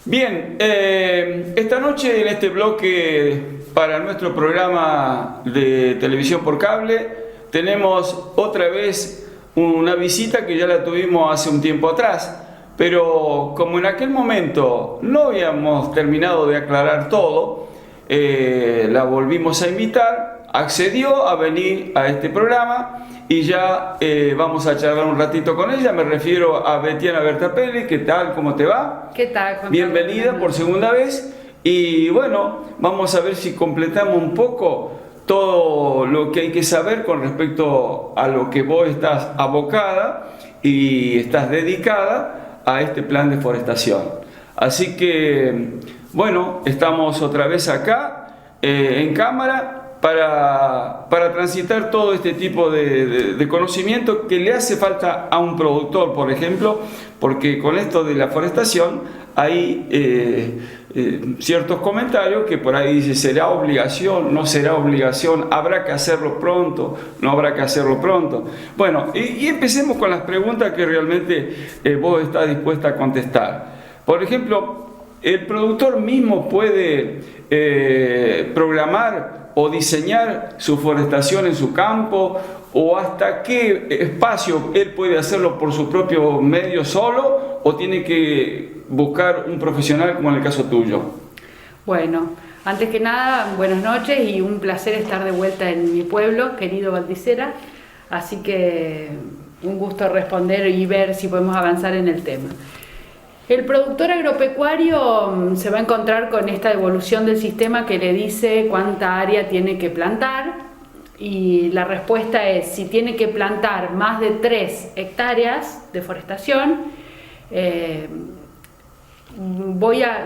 Bien, esta noche en este bloque para nuestro programa de televisión por cable tenemos otra vez una visita que ya la tuvimos hace un tiempo atrás, pero como en aquel momento no habíamos terminado de aclarar todo, la volvimos a invitar, accedió a venir a este programa y ya vamos a charlar un ratito con ella. Me refiero a Betiana Bertapelli. ¿Qué tal? ¿Cómo te va? ¿Qué tal, Juan? Bienvenida por segunda vez. Y bueno, vamos a ver si completamos un poco todo lo que hay que saber con respecto a lo que vos estás abocada y estás dedicada a este plan de forestación. Así que, bueno, estamos otra vez acá en cámara para transitar todo este tipo de conocimiento que le hace falta a un productor, por ejemplo, porque con esto de la forestación hay ciertos comentarios que por ahí dice, ¿será obligación? ¿No será obligación? ¿Habrá que hacerlo pronto? ¿No habrá que hacerlo pronto? Bueno, y empecemos con las preguntas que realmente vos estás dispuesta a contestar. Por ejemplo, ¿el productor mismo puede programar o diseñar su forestación en su campo, o hasta qué espacio él puede hacerlo por su propio medio solo, o tiene que buscar un profesional como en el caso tuyo? Bueno, antes que nada, buenas noches y un placer estar de vuelta en mi pueblo, querido Valdicera, así que un gusto responder y ver si podemos avanzar en el tema. El productor agropecuario se va a encontrar con esta evolución del sistema que le dice cuánta área tiene que plantar, y la respuesta es, si tiene que plantar más de 3 hectáreas de forestación,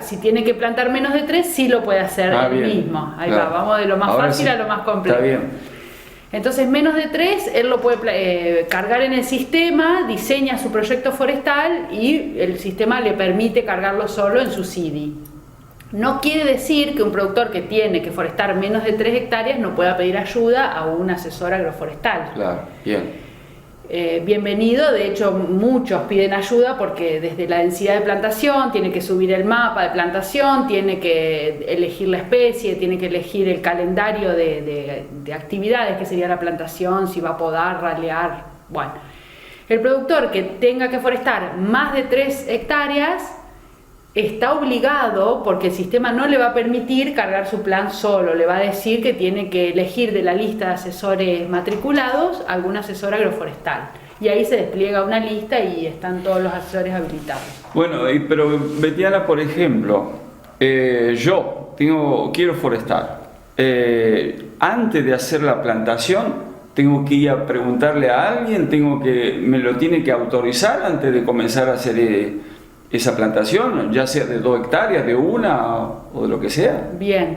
si tiene que plantar menos de 3, sí lo puede hacer él mismo. Ahí claro. Vamos de lo más Ahora fácil sí, a lo más complejo. está bien. Entonces, menos de 3, él lo puede cargar en el sistema, diseña su proyecto forestal y el sistema le permite cargarlo solo en su CIDI. No quiere decir que un productor que tiene que forestar menos de 3 hectáreas no pueda pedir ayuda a un asesor agroforestal. Claro, bien. Bienvenido, de hecho muchos piden ayuda porque desde la densidad de plantación tiene que subir el mapa de plantación, tiene que elegir la especie, tiene que elegir el calendario de actividades que sería la plantación, si va a podar, ralear. Bueno, el productor que tenga que forestar más de 3 hectáreas está obligado, porque el sistema no le va a permitir cargar su plan solo, le va a decir que tiene que elegir de la lista de asesores matriculados algún asesor agroforestal. Y ahí se despliega una lista y están todos los asesores habilitados. Bueno, pero Betiana, por ejemplo, yo quiero forestar. Antes de hacer la plantación, tengo que ir a preguntarle a alguien, me lo tiene que autorizar antes de comenzar a hacer esa plantación, ya sea de 2 hectáreas, de 1 o de lo que sea. Bien,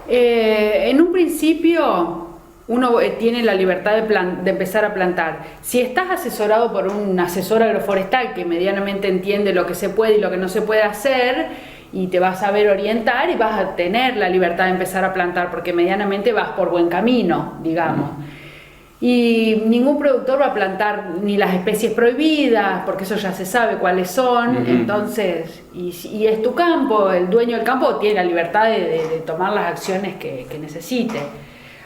en un principio uno tiene la libertad de empezar a plantar. Si estás asesorado por un asesor agroforestal que medianamente entiende lo que se puede y lo que no se puede hacer, y te vas a saber orientar y vas a tener la libertad de empezar a plantar porque medianamente vas por buen camino, digamos. Y ningún productor va a plantar ni las especies prohibidas, porque eso ya se sabe cuáles son. Entonces, y es tu campo, el dueño del campo tiene la libertad de tomar las acciones que necesite.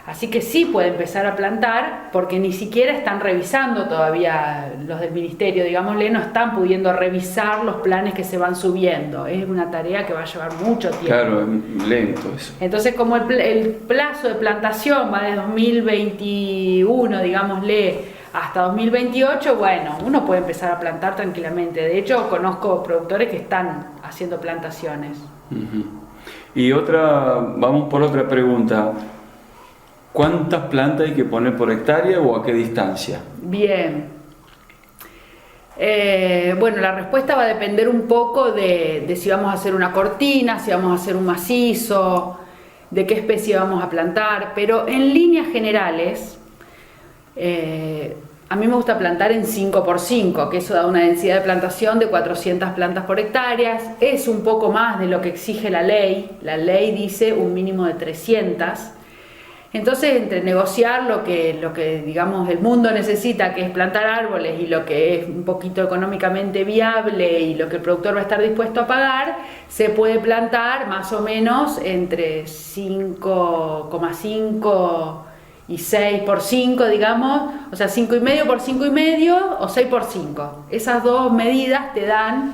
Así que sí puede empezar a plantar, porque ni siquiera están revisando todavía los del ministerio, digámosle, no están pudiendo revisar los planes que se van subiendo. Es una tarea que va a llevar mucho tiempo. Claro, es lento eso. Entonces, como el plazo de plantación va de 2021, digámosle, hasta 2028, bueno, uno puede empezar a plantar tranquilamente. De hecho, conozco productores que están haciendo plantaciones. Y vamos por otra pregunta. ¿Cuántas plantas hay que poner por hectárea o a qué distancia? Bien. Bueno, la respuesta va a depender un poco de si vamos a hacer una cortina, si vamos a hacer un macizo, de qué especie vamos a plantar, pero en líneas generales, a mí me gusta plantar en 5x5, que eso da una densidad de plantación de 400 plantas por hectárea. Es un poco más de lo que exige la ley. La ley dice un mínimo de 300. Entonces, entre negociar lo que digamos el mundo necesita, que es plantar árboles, y lo que es un poquito económicamente viable y lo que el productor va a estar dispuesto a pagar, se puede plantar más o menos entre 5,5 y 6 por 5, digamos, o sea, 5,5 por 5,5 o 6 por 5. Esas dos medidas te dan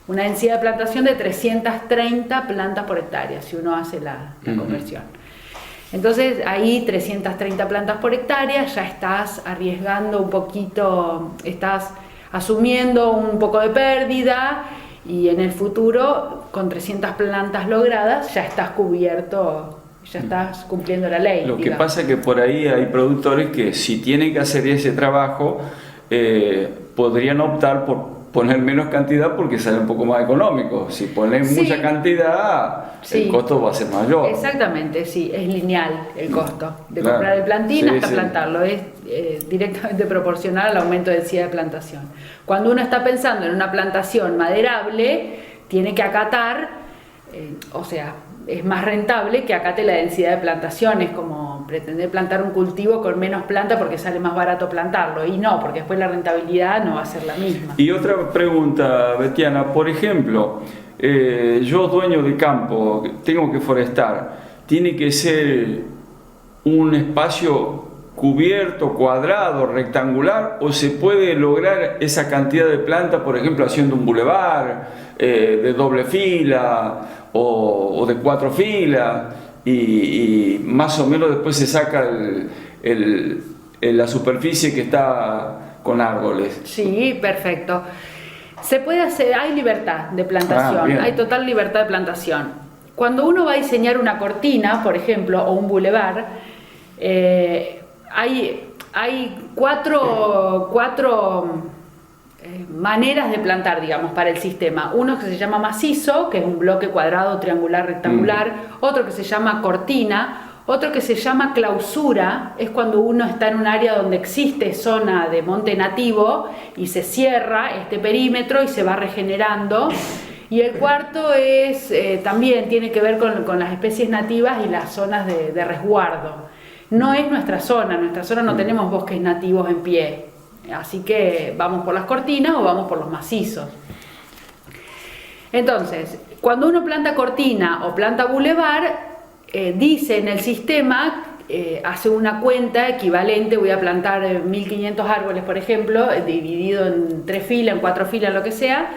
una densidad de plantación de 330 plantas por hectárea, si uno hace la conversión. Entonces ahí 330 plantas por hectárea, ya estás arriesgando un poquito, estás asumiendo un poco de pérdida, y en el futuro con 300 plantas logradas ya estás cubierto, ya estás cumpliendo la ley. Lo que pasa es que por ahí hay productores que si tienen que hacer ese trabajo podrían optar por poner menos cantidad porque sale un poco más económico. Si ponen mucha cantidad, el costo va a ser mayor. Exactamente, sí, es lineal el costo de comprar el plantín hasta plantarlo, es directamente proporcional al aumento de densidad de plantación. Cuando uno está pensando en una plantación maderable, tiene que acatar, o sea, es más rentable que acate la densidad de plantación. Es como pretender plantar un cultivo con menos planta porque sale más barato plantarlo, y no, porque después la rentabilidad no va a ser la misma. Y otra pregunta, Betiana, por ejemplo, yo dueño de campo, tengo que forestar, ¿tiene que ser un espacio cubierto, cuadrado, rectangular, o se puede lograr esa cantidad de planta, por ejemplo, haciendo un bulevar de doble fila o de 4 filas, y más o menos después se saca la superficie que está con árboles? Sí, perfecto. Se puede hacer, hay libertad de plantación, hay total libertad de plantación. Cuando uno va a diseñar una cortina, por ejemplo, o un bulevar, hay cuatro maneras de plantar, digamos, para el sistema. Uno que se llama macizo, que es un bloque cuadrado, triangular, rectangular. Otro que se llama cortina. Otro que se llama clausura, es cuando uno está en un área donde existe zona de monte nativo y se cierra este perímetro y se va regenerando. Y el cuarto es también tiene que ver con las especies nativas y las zonas de resguardo. No es nuestra zona no tenemos bosques nativos en pie, así que vamos por las cortinas o vamos por los macizos. Entonces, cuando uno planta cortina o planta bulevar, dice en el sistema, hace una cuenta equivalente, voy a plantar 1500 árboles, por ejemplo, dividido en 3 filas, en 4 filas, lo que sea,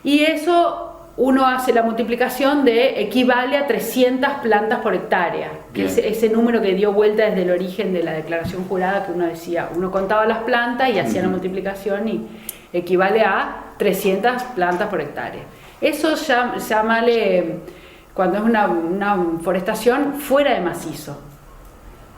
y eso uno hace la multiplicación de equivale a 300 plantas por hectárea, que es ese número que dio vuelta desde el origen de la declaración jurada, que uno decía, uno contaba las plantas y hacía la multiplicación y equivale a 300 plantas por hectárea. Eso llámale, cuando es una forestación fuera de macizo,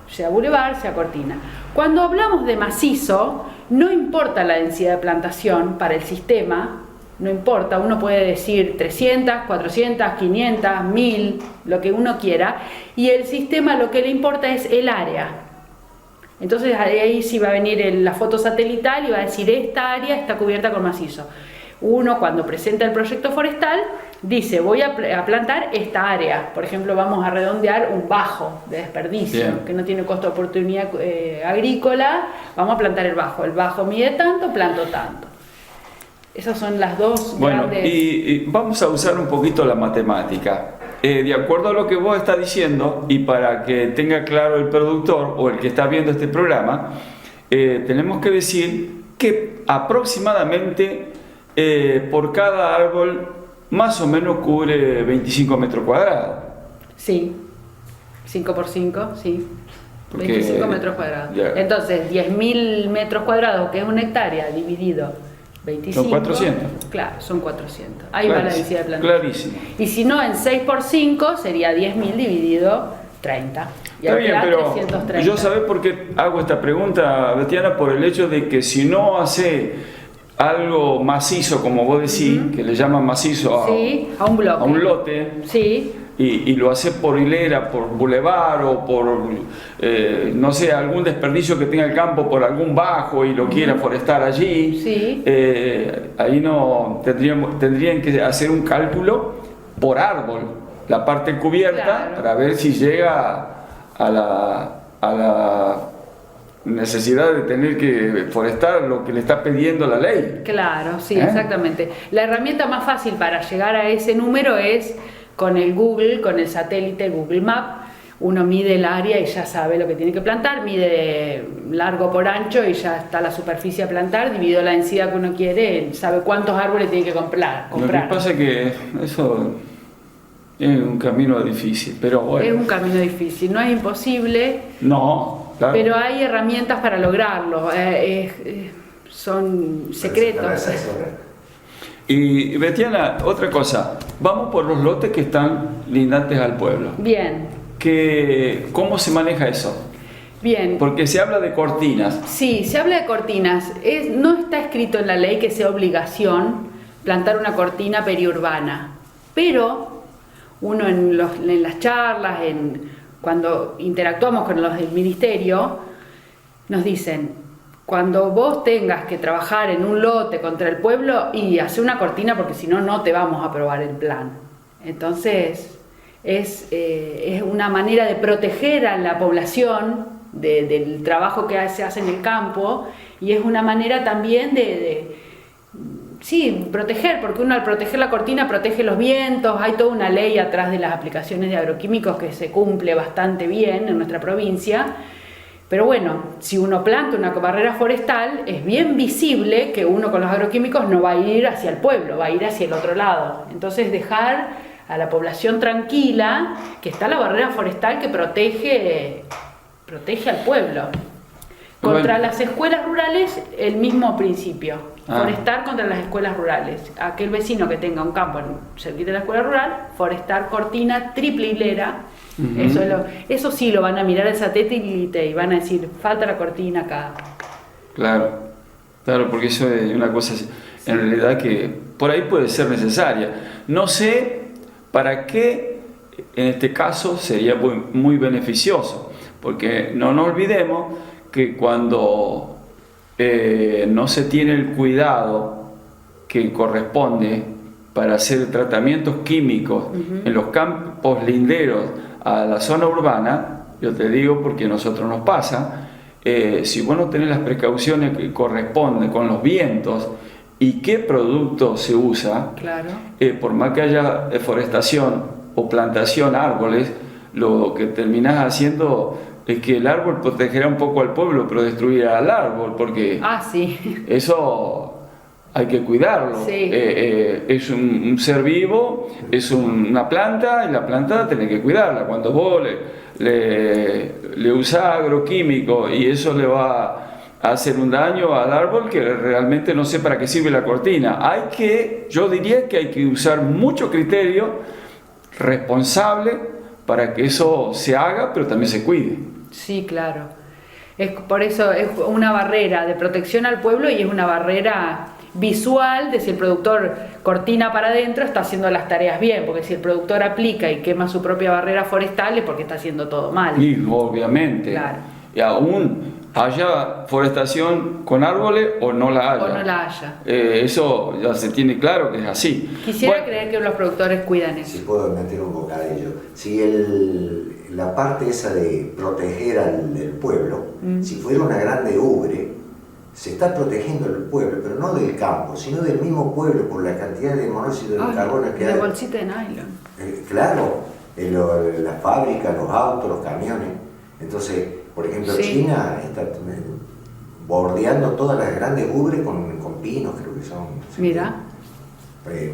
sea bulevar, sea cortina. Cuando hablamos de macizo, no importa la densidad de plantación para el sistema, no importa, uno puede decir 300, 400, 500, 1000, lo que uno quiera, y el sistema lo que le importa es el área. Entonces ahí sí va a venir la foto satelital y va a decir esta área está cubierta con macizo. Uno cuando presenta el proyecto forestal dice voy a plantar esta área, por ejemplo vamos a redondear un bajo de desperdicio que no tiene costo de oportunidad agrícola, vamos a plantar el bajo mide tanto, planto tanto. Esas son las dos grandes... y vamos a usar un poquito la matemática. De acuerdo a lo que vos estás diciendo, y para que tenga claro el productor o el que está viendo este programa, tenemos que decir que aproximadamente por cada árbol más o menos cubre 25 metros cuadrados. Sí, 5 por 5, sí. Porque 25 metros cuadrados. Entonces, 10.000 metros cuadrados, que es una hectárea, dividido 25. Son 400. Claro, son 400. Ahí va la densidad de plantación. Clarísimo. Y si no, en 6 por 5 sería 10.000 dividido 30. Y está bien, pero 330. yo sabés por qué hago esta pregunta, Betiana, por el hecho de que si no hace algo macizo, como vos decís, que le llaman macizo a un bloque, a un lote, y lo hace por hilera, por bulevar o por, no sé, algún desperdicio que tenga el campo por algún bajo y lo quiera forestar allí, ahí no tendrían que hacer un cálculo por árbol, la parte cubierta, para ver si llega a a la necesidad de tener que forestar lo que le está pidiendo la ley. Claro, sí, exactamente. La herramienta más fácil para llegar a ese número es con el Google, con el satélite Google Maps. Uno mide el área y ya sabe lo que tiene que plantar, mide largo por ancho y ya está la superficie a plantar, dividido la densidad que uno quiere, sabe cuántos árboles tiene que comprar. Lo que pasa es que eso es un camino difícil, pero bueno. Es un camino difícil, no es imposible. No, claro. Pero hay herramientas para lograrlo, son secretos. Y Betiana, otra cosa, vamos por los lotes que están lindantes al pueblo. Bien. ¿Cómo se maneja eso? Bien. Porque se habla de cortinas. Sí, se habla de cortinas. No está escrito en la ley que sea obligación plantar una cortina periurbana, pero uno en las charlas, cuando interactuamos con los del ministerio, nos dicen, cuando vos tengas que trabajar en un lote contra el pueblo, y hacer una cortina porque si no, no te vamos a aprobar el plan. Entonces, es una manera de proteger a la población del trabajo que se hace en el campo, y es una manera también sí, proteger, porque uno al proteger la cortina protege los vientos. Hay toda una ley atrás de las aplicaciones de agroquímicos que se cumple bastante bien en nuestra provincia. Pero bueno, si uno planta una barrera forestal, es bien visible que uno con los agroquímicos no va a ir hacia el pueblo, va a ir hacia el otro lado. Entonces dejar a la población tranquila que está la barrera forestal que protege al pueblo. Contra Bueno. las escuelas rurales, el mismo principio. Forestar contra las escuelas rurales. Aquel vecino que tenga un campo cerquita de la escuela rural, forestar cortina triple hilera. Eso sí lo van a mirar el satélite y van a decir, falta la cortina acá. Claro, porque eso es una cosa en realidad que por ahí puede ser necesaria. No sé para qué en este caso sería muy beneficioso, porque no nos olvidemos que cuando no se tiene el cuidado que corresponde para hacer tratamientos químicos en los campos linderos a la zona urbana, yo te digo porque a nosotros nos pasa, si vos no tenés las precauciones que corresponden con los vientos y qué producto se usa, claro. Por más que haya deforestación o plantación de árboles, lo que terminás haciendo es que el árbol protegerá un poco al pueblo, pero destruirá al árbol, porque sí. eso hay que cuidarlo. Sí. Es un ser vivo, es una planta, y la planta tenés que cuidarla. Cuando vos le usás agroquímico y eso le va a hacer un daño al árbol, que realmente no sé para qué sirve la cortina. Yo diría que hay que usar mucho criterio responsable para que eso se haga, pero también se cuide. Sí, claro. Por eso es una barrera de protección al pueblo y es una barrera visual de si el productor cortina para adentro está haciendo las tareas bien, porque si el productor aplica y quema su propia barrera forestal es porque está haciendo todo mal. Y obviamente, claro. Y aún haya forestación con árboles o no la haya. O no la haya. Eso ya se tiene claro que es así. Quisiera creer que los productores cuidan eso. Si puedo meter un bocadillo. Si la parte esa de proteger al pueblo, si fuera una grande ubre, se está protegiendo el pueblo, pero no del campo, sino del mismo pueblo por la cantidad de monóxido de carbono que hay. De bolsita de nylon. Claro, las fábricas, los autos, los camiones. Entonces, por ejemplo, sí. China está bordeando todas las grandes ubres con pinos, creo que son. Mira.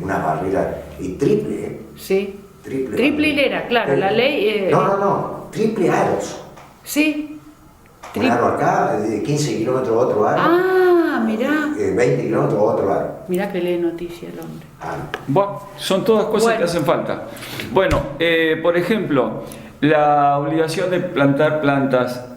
Una barrera, y triple, Sí. Triple hilera, claro, la ley... No, triple aros. Sí. Un aro acá, de 15 kilómetros otro aro. Mirá. 20 kilómetros otro aro. Mirá que lee noticias el hombre. Bueno, son todas cosas que hacen falta. Bueno, por ejemplo, la obligación de plantar plantas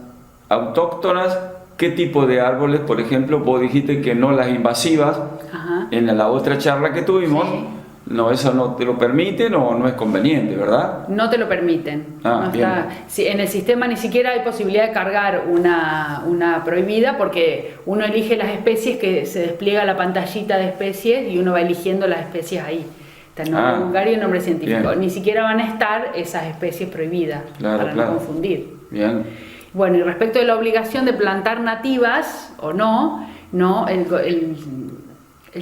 autóctonas, ¿qué tipo de árboles? Por ejemplo, vos dijiste que no las invasivas. Ajá. En la otra charla que tuvimos, sí. No, eso no te lo permiten o no es conveniente, ¿verdad? No te lo permiten. No está, en el sistema ni siquiera hay posibilidad de cargar una prohibida, porque uno elige las especies, que se despliega la pantallita de especies y uno va eligiendo las especies ahí. Está el nombre vulgar y el nombre científico. Bien. Ni siquiera van a estar esas especies prohibidas, para no confundir. Bien. Bueno, y respecto de la obligación de plantar nativas o no, el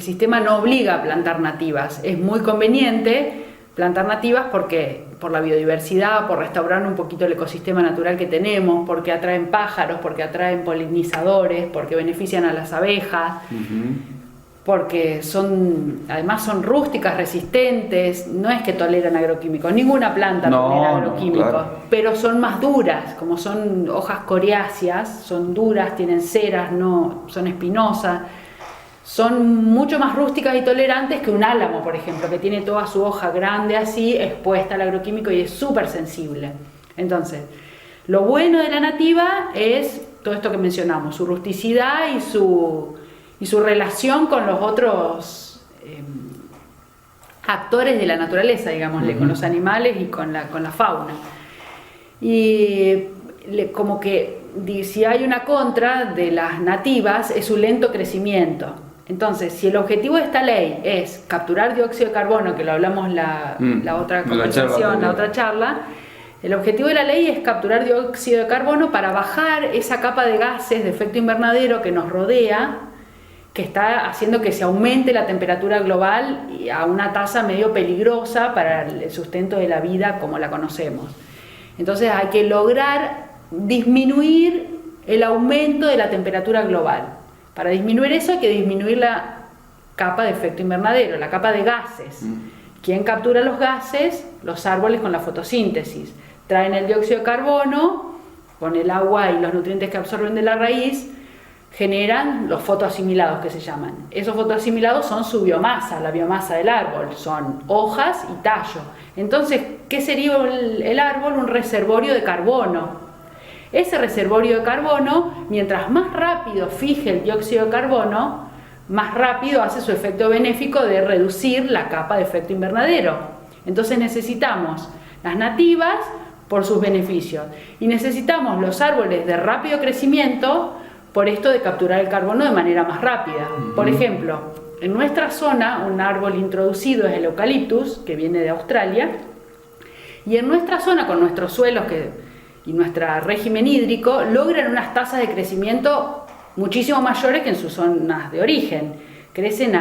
sistema no obliga a plantar nativas. Es muy conveniente plantar nativas porque por la biodiversidad, por restaurar un poquito el ecosistema natural que tenemos, porque atraen pájaros, porque atraen polinizadores, porque benefician a las abejas, porque además son rústicas, resistentes, no es que toleran agroquímicos, ninguna planta tolera agroquímicos, claro. pero son más duras, como son hojas coriáceas, son duras, tienen ceras, no son espinosas. Son mucho más rústicas y tolerantes que un álamo, por ejemplo, que tiene toda su hoja grande así, expuesta al agroquímico y es súper sensible. Entonces, lo bueno de la nativa es todo esto que mencionamos, su rusticidad y su relación con los otros actores de la naturaleza, digámosle, con los animales y con la fauna. Y como que si hay una contra de las nativas es su lento crecimiento. Entonces, si el objetivo de esta ley es capturar dióxido de carbono, que lo hablamos la otra conversación, la otra charla, el objetivo de la ley es capturar dióxido de carbono para bajar esa capa de gases de efecto invernadero que nos rodea, que está haciendo que se aumente la temperatura global a una tasa medio peligrosa para el sustento de la vida como la conocemos. Entonces hay que lograr disminuir el aumento de la temperatura global. Para disminuir eso hay que disminuir la capa de efecto invernadero, la capa de gases. ¿Quién captura los gases? Los árboles con la fotosíntesis. Traen el dióxido de carbono, con el agua y los nutrientes que absorben de la raíz, generan los fotoasimilados que se llaman. Esos fotoasimilados son su biomasa, la biomasa del árbol, son hojas y tallo. Entonces, ¿qué sería el árbol? Un reservorio de carbono. Ese reservorio de carbono, mientras más rápido fije el dióxido de carbono, más rápido hace su efecto benéfico de reducir la capa de efecto invernadero. Entonces necesitamos las nativas por sus beneficios y necesitamos los árboles de rápido crecimiento por esto de capturar el carbono de manera más rápida. Por ejemplo, en nuestra zona un árbol introducido es el eucaliptus, que viene de Australia, y en nuestra zona con nuestros suelos y nuestro régimen hídrico logran unas tasas de crecimiento muchísimo mayores que en sus zonas de origen. Crecen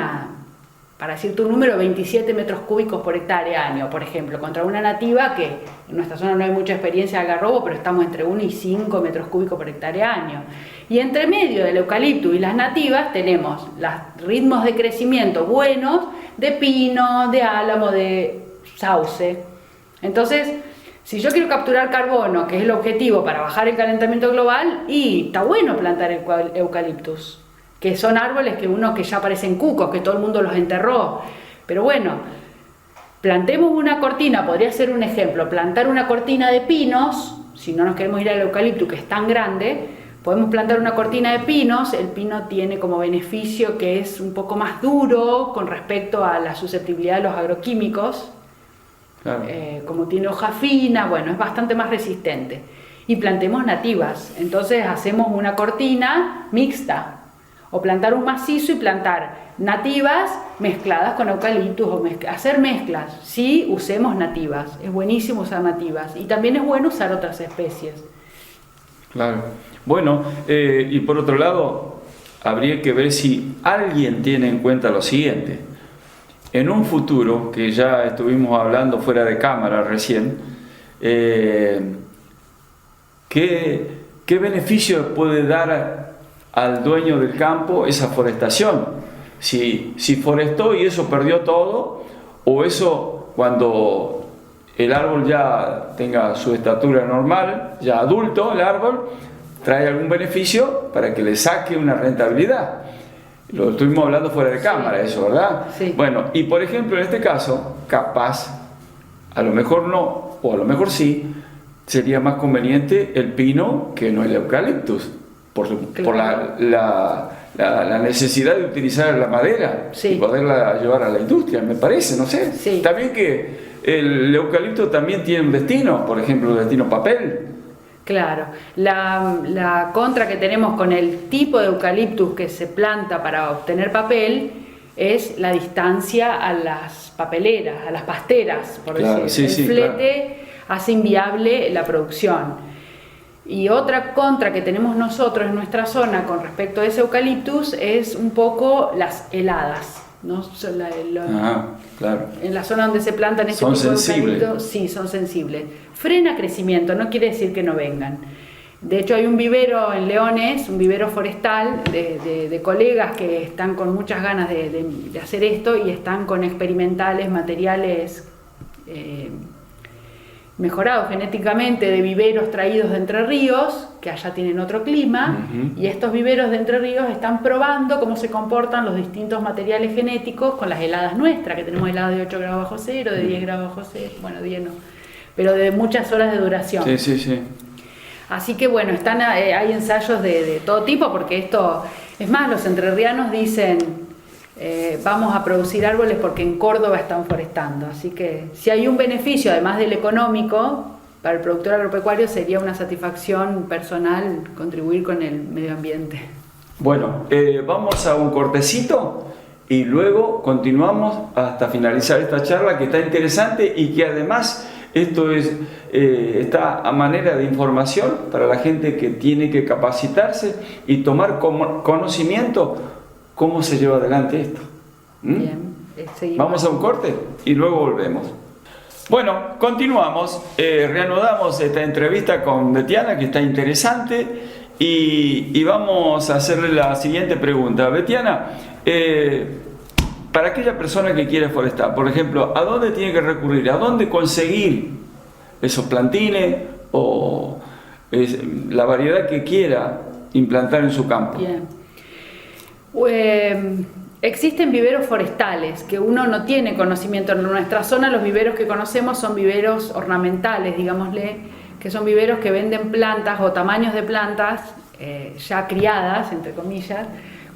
para decirte un número, 27 metros cúbicos por hectárea año, por ejemplo, contra una nativa que en nuestra zona no hay mucha experiencia de algarrobo, pero estamos entre 1 y 5 metros cúbicos por hectárea año. Y entre medio del eucalipto y las nativas tenemos los ritmos de crecimiento buenos de pino, de álamo, de sauce. Entonces, si yo quiero capturar carbono, que es el objetivo para bajar el calentamiento global, y está bueno plantar eucaliptus, que son árboles que ya parecen cucos, que todo el mundo los enterró. Pero bueno, plantemos una cortina, podría ser un ejemplo, plantar una cortina de pinos, si no nos queremos ir al eucalipto que es tan grande, podemos plantar una cortina de pinos. El pino tiene como beneficio que es un poco más duro con respecto a la susceptibilidad de los agroquímicos. Claro. Como tiene hoja fina, bueno, es bastante más resistente. Y plantemos nativas, entonces hacemos una cortina mixta, o plantar un macizo y plantar nativas mezcladas con eucaliptus, o hacer mezclas. Sí, usemos nativas, es buenísimo usar nativas, y también es bueno usar otras especies. Claro. Bueno, y por otro lado, habría que ver si alguien tiene en cuenta lo siguiente. En un futuro, que ya estuvimos hablando fuera de cámara recién, ¿qué beneficio puede dar al dueño del campo esa forestación? Si forestó y eso perdió todo, o eso cuando el árbol ya tenga su estatura normal, ya adulto el árbol, trae algún beneficio para que le saque una rentabilidad. Lo estuvimos hablando fuera de cámara, sí. Eso, ¿verdad? Sí. Bueno, y por ejemplo en este caso, capaz, a lo mejor no, o a lo mejor sí, sería más conveniente el pino que no el eucaliptus, por la necesidad de utilizar la madera, sí, y poderla llevar a la industria, me parece, no sé. Sí. También que el eucalipto también tiene un destino, por ejemplo, el destino papel. Claro, la contra que tenemos con el tipo de eucaliptus que se planta para obtener papel es la distancia a las papeleras, a las pasteras, por claro, decir. Sí, el flete, claro, hace inviable la producción. Y otra contra que tenemos nosotros en nuestra zona con respecto a ese eucaliptus es un poco las heladas, ¿no? Claro. En la zona donde se plantan este tipo de eucaliptos, sí, son sensibles. Frena crecimiento, no quiere decir que no vengan. De hecho, hay un vivero en Leones, un vivero forestal de colegas que están con muchas ganas de hacer esto y están con experimentales, materiales mejorados genéticamente de viveros traídos de Entre Ríos, que allá tienen otro clima, y estos viveros de Entre Ríos están probando cómo se comportan los distintos materiales genéticos con las heladas nuestras, que tenemos heladas de 8 grados bajo cero, de 10 grados bajo cero, bueno, 10 no, pero de muchas horas de duración. Sí. Así que bueno, hay ensayos de todo tipo, porque esto, es más, los entrerrianos dicen, vamos a producir árboles porque en Córdoba están forestando. Así que si hay un beneficio, además del económico, para el productor agropecuario sería una satisfacción personal contribuir con el medio ambiente. Bueno, vamos a un cortecito y luego continuamos hasta finalizar esta charla que está interesante y que además esto está a manera de información para la gente que tiene que capacitarse y tomar conocimiento cómo se lleva adelante esto. Bien, vamos a un corte y luego volvemos. Bueno, continuamos, reanudamos esta entrevista con Betiana, que está interesante, y vamos a hacerle la siguiente pregunta. Betiana, para aquella persona que quiere forestar, por ejemplo, ¿a dónde tiene que recurrir? ¿A dónde conseguir esos plantines o la variedad que quiera implantar en su campo? Bien. Existen viveros forestales que uno no tiene conocimiento. En nuestra zona los viveros que conocemos son viveros ornamentales, digámosle, que son viveros que venden plantas o tamaños de plantas ya criadas, entre comillas,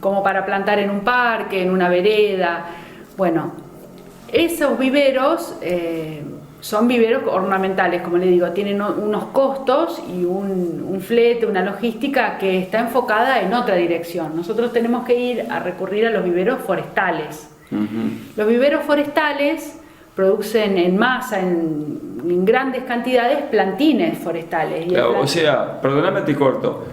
como para plantar en un parque, en una vereda. Bueno, esos viveros son viveros ornamentales, como le digo, tienen unos costos y un flete, una logística que está enfocada en otra dirección. Nosotros tenemos que ir a recurrir a los viveros forestales. Los viveros forestales producen en masa, en grandes cantidades, plantines forestales. Claro, o sea, perdóname te corto,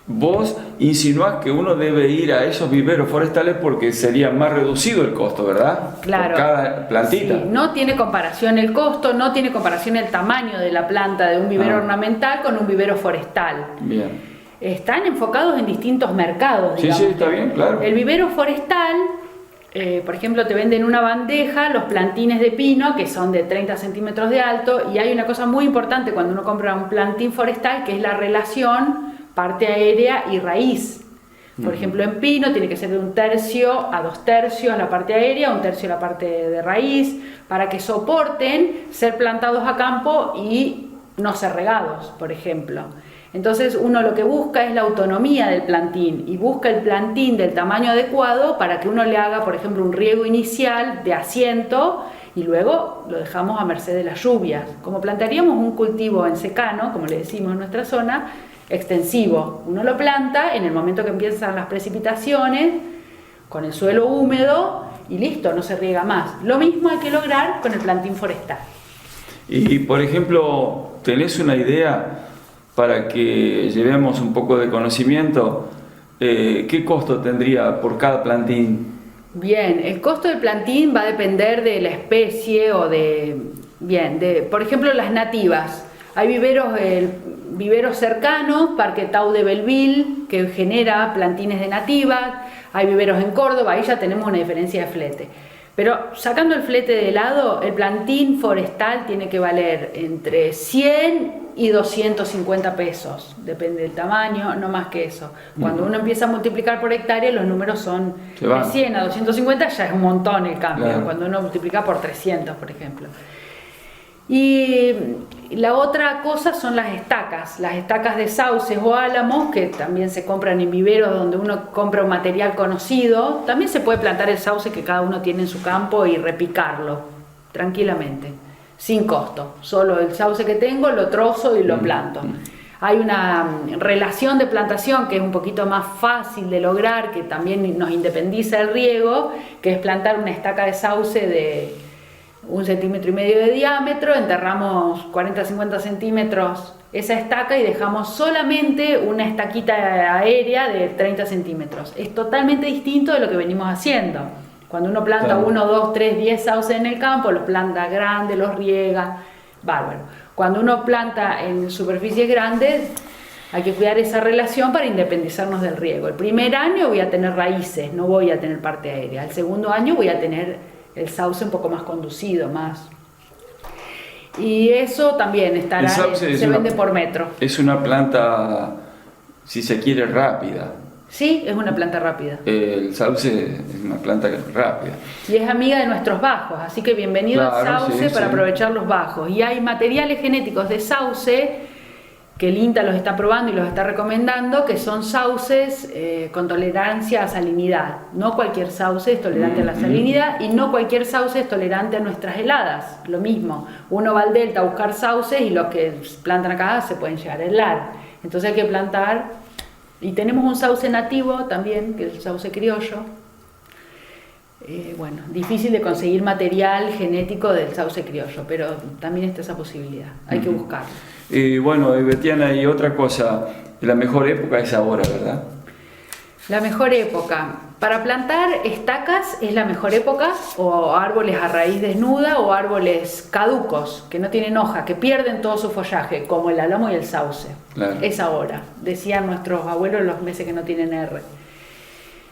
vos insinuás que uno debe ir a esos viveros forestales porque sería más reducido el costo, ¿verdad? Claro. Por cada plantita. Sí, no tiene comparación el costo, no tiene comparación el tamaño de la planta de un vivero ornamental con un vivero forestal. Bien. Están enfocados en distintos mercados, digamos. Sí, está bien, claro. El vivero forestal, por ejemplo, te venden en una bandeja los plantines de pino, que son de 30 centímetros de alto, y hay una cosa muy importante cuando uno compra un plantín forestal, que es la relación parte aérea y raíz. Por ejemplo, en pino tiene que ser de 1/3 a 2/3 la parte aérea, 1/3 la parte de raíz, para que soporten ser plantados a campo y no ser regados, por ejemplo. Entonces uno lo que busca es la autonomía del plantín y busca el plantín del tamaño adecuado para que uno le haga, por ejemplo, un riego inicial de asiento y luego lo dejamos a merced de las lluvias. Como plantaríamos un cultivo en secano, como le decimos en nuestra zona, extensivo. Uno lo planta en el momento que empiezan las precipitaciones, con el suelo húmedo y listo, no se riega más. Lo mismo hay que lograr con el plantín forestal. Y por ejemplo, ¿tenés una idea para que llevemos un poco de conocimiento? ¿Qué costo tendría por cada plantín? Bien, el costo del plantín va a depender de la especie o por ejemplo, las nativas. Hay viveros cercanos, Parque Tau de Belleville, que genera plantines de nativas. Hay viveros en Córdoba, ahí ya tenemos una diferencia de flete. Pero sacando el flete de lado, el plantín forestal tiene que valer entre 100 y 250 pesos, depende del tamaño, no más que eso. Cuando uno empieza a multiplicar por hectárea, los números son de 100 a 250, ya es un montón el cambio, claro. Cuando uno multiplica por 300, por ejemplo. Y la otra cosa son las estacas de sauces o álamos, que también se compran en viveros donde uno compra un material conocido. También se puede plantar el sauce que cada uno tiene en su campo y repicarlo tranquilamente, sin costo. Solo el sauce que tengo lo trozo y lo planto. Hay una relación de plantación que es un poquito más fácil de lograr, que también nos independiza el riego, que es plantar una estaca de sauce de 1,5 centímetros de diámetro, enterramos 40-50 centímetros esa estaca y dejamos solamente una estaquita aérea de 30 centímetros. Es totalmente distinto de lo que venimos haciendo. Cuando uno planta Claro. 1, 2, 3, 10 sauces en el campo, los planta grandes, los riega, bárbaro. Cuando uno planta en superficies grandes, hay que cuidar esa relación para independizarnos del riego. El primer año voy a tener raíces, no voy a tener parte aérea. El segundo año voy a tener el sauce un poco más conducido, más. Y eso también estará, El sauce se vende por metro. Es una planta, si se quiere, rápida. Sí, es una planta rápida. El sauce es una planta rápida. Y es amiga de nuestros bajos, así que bienvenido al Claro, sauce sí, para sí. aprovechar los bajos. Y hay materiales genéticos de sauce que el INTA los está probando y los está recomendando, que son sauces con tolerancia a salinidad. No cualquier sauce es tolerante a la salinidad y no cualquier sauce es tolerante a nuestras heladas. Lo mismo, uno va al delta a buscar sauces y los que plantan acá se pueden llegar a helar. Entonces hay que plantar, y tenemos un sauce nativo también, que es el sauce criollo. Bueno, difícil de conseguir material genético del sauce criollo, pero también está esa posibilidad, hay que buscarlo. Y bueno, Betiana, y otra cosa, la mejor época es ahora, ¿verdad? La mejor época para plantar estacas es la mejor época, o árboles a raíz desnuda o árboles caducos que no tienen hoja, que pierden todo su follaje, como el álamo y el sauce. Claro. Es ahora, decían nuestros abuelos, los meses que no tienen R.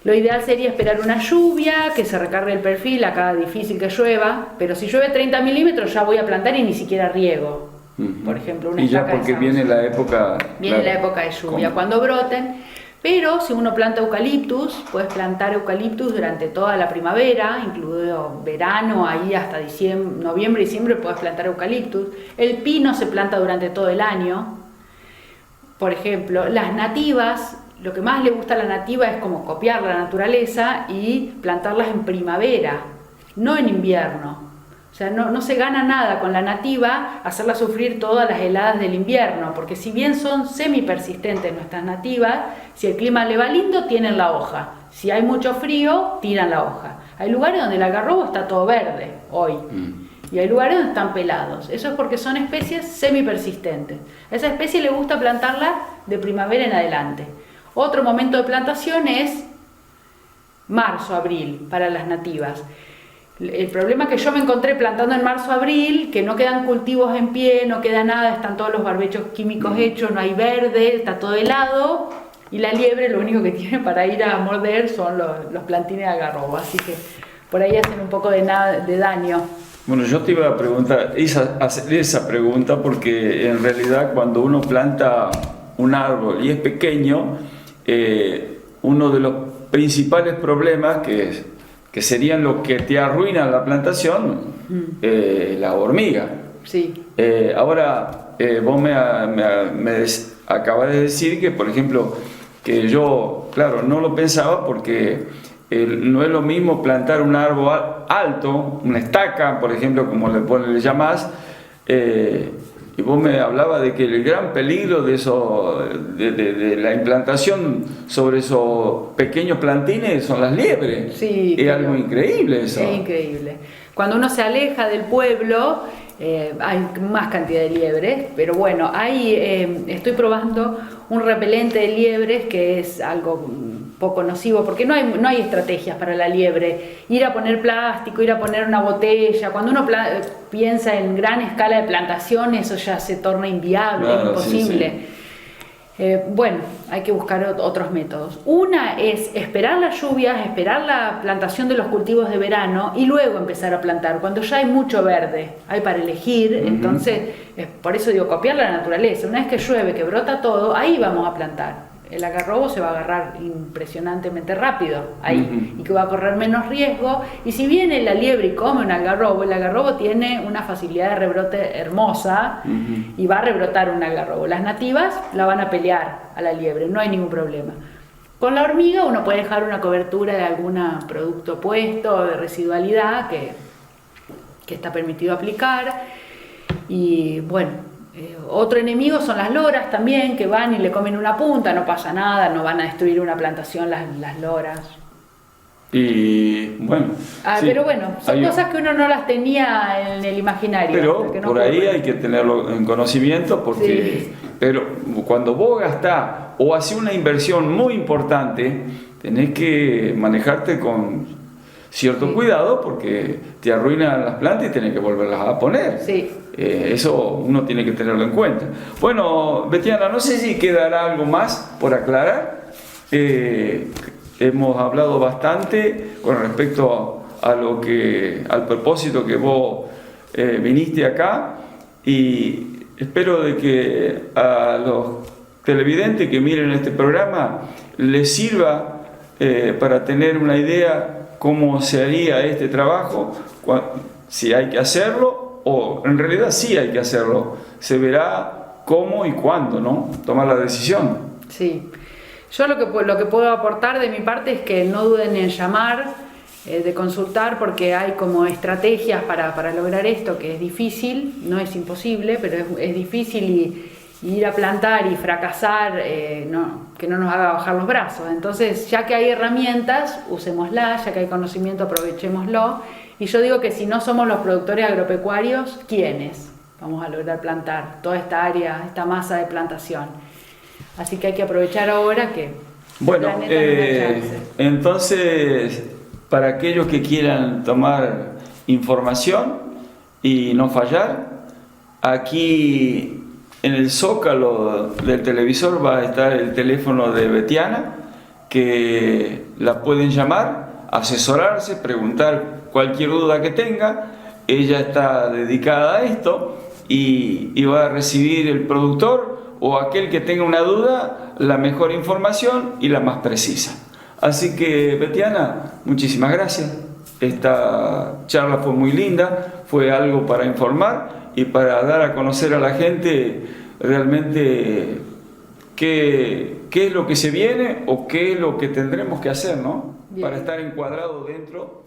Lo ideal sería esperar una lluvia, que se recargue el perfil, acá difícil que llueva, pero si llueve 30 milímetros ya voy a plantar y ni siquiera riego. Por ejemplo, una y ya estaca de porque sauce. viene la época... Viene claro, la época de lluvia, ¿cómo? cuando broten. Pero si uno planta eucaliptus, puedes plantar eucaliptus durante toda la primavera, incluido verano, ahí hasta diciembre, noviembre, diciembre puedes plantar eucaliptus. El pino se planta durante todo el año. Por ejemplo, las nativas, lo que más le gusta a la nativa es como copiar la naturaleza y plantarlas en primavera, no en invierno. O sea, no se gana nada con la nativa hacerla sufrir todas las heladas del invierno, porque si bien son semi-persistentes nuestras nativas, si el clima le va lindo, tienen la hoja. Si hay mucho frío, tiran la hoja. Hay lugares donde el algarrobo está todo verde hoy, y hay lugares donde están pelados. Eso es porque son especies semi-persistentes. A esa especie le gusta plantarla de primavera en adelante. Otro momento de plantación es marzo, abril, para las nativas. El problema que yo me encontré plantando en marzo-abril, que no quedan cultivos en pie, no queda nada, están todos los barbechos químicos hechos, no hay verde, está todo helado, y la liebre lo único que tiene para ir a morder son los plantines de algarrobo, así que por ahí hacen un poco de daño. Bueno, yo te iba a preguntar, hacer esa pregunta porque en realidad cuando uno planta un árbol y es pequeño, uno de los principales problemas que serían los que te arruinan la plantación, la hormiga. Sí. Ahora, vos me acabas de decir que, por ejemplo, que yo, claro, no lo pensaba porque no es lo mismo plantar un árbol alto, una estaca, por ejemplo, como le llamás, y vos me hablabas de que el gran peligro de eso, de la implantación sobre esos pequeños plantines son las liebres. Sí, es claro. algo increíble eso. Es increíble. Cuando uno se aleja del pueblo, hay más cantidad de liebres, pero bueno, estoy probando un repelente de liebres que es algo poco nocivo, porque no hay estrategias para la liebre. Ir a poner plástico, ir a poner una botella, cuando uno piensa en gran escala de plantación, eso ya se torna inviable, Claro, imposible. sí, sí. Bueno, hay que buscar otros métodos. Una es esperar las lluvias, esperar la plantación de los cultivos de verano y luego empezar a plantar, cuando ya hay mucho verde, hay para elegir, entonces, por eso digo, copiar la naturaleza. Una vez que llueve, que brota todo, ahí vamos a plantar. El algarrobo se va a agarrar impresionantemente rápido ahí, y que va a correr menos riesgo. Y si viene la liebre y come un algarrobo, el algarrobo tiene una facilidad de rebrote hermosa y va a rebrotar un algarrobo. Las nativas la van a pelear a la liebre, no hay ningún problema. Con la hormiga uno puede dejar una cobertura de algún producto puesto, de residualidad que está permitido aplicar. Y bueno, otro enemigo son las loras también, que van y le comen una punta, no pasa nada, no van a destruir una plantación las loras. Y bueno. Sí, pero bueno, son hay- cosas que uno no las tenía en el imaginario. Pero que no por ahí ocurren. hay que tenerlo en conocimiento porque, Sí. pero cuando vos gastás o haces una inversión muy importante, tenés que manejarte con cierto Sí. cuidado porque te arruinan las plantas y tenés que volverlas a poner. Sí. Eso uno tiene que tenerlo en cuenta. Bueno, Betiana, no sé si quedará algo más por aclarar. Hemos hablado bastante con respecto al propósito que vos viniste acá, y espero de que a los televidentes que miren este programa les sirva para tener una idea cómo se haría este trabajo, si hay que hacerlo o en realidad sí hay que hacerlo. Se verá cómo y cuándo, ¿no? Tomar la decisión. Sí. Yo lo que puedo aportar de mi parte es que no duden en llamar, de consultar, porque hay como estrategias para lograr esto, que es difícil, no es imposible, pero es difícil, y ir a plantar y fracasar, que no nos haga bajar los brazos. Entonces, ya que hay herramientas, usémoslas, ya que hay conocimiento, aprovechémoslo. Y yo digo que si no somos los productores agropecuarios, ¿quiénes vamos a lograr plantar toda esta área, esta masa de plantación? Así que hay que aprovechar ahora que Bueno, el planeta nos da chance. entonces, para aquellos que quieran tomar información y no fallar, aquí en el zócalo del televisor va a estar el teléfono de Betiana, que la pueden llamar, asesorarse, preguntar cualquier duda que tenga. Ella está dedicada a esto y va a recibir el productor o aquel que tenga una duda la mejor información y la más precisa. Así que, Betiana, muchísimas gracias. Esta charla fue muy linda, fue algo para informar y para dar a conocer a la gente realmente qué es lo que se viene o qué es lo que tendremos que hacer, ¿no? Bien. Para estar encuadrado dentro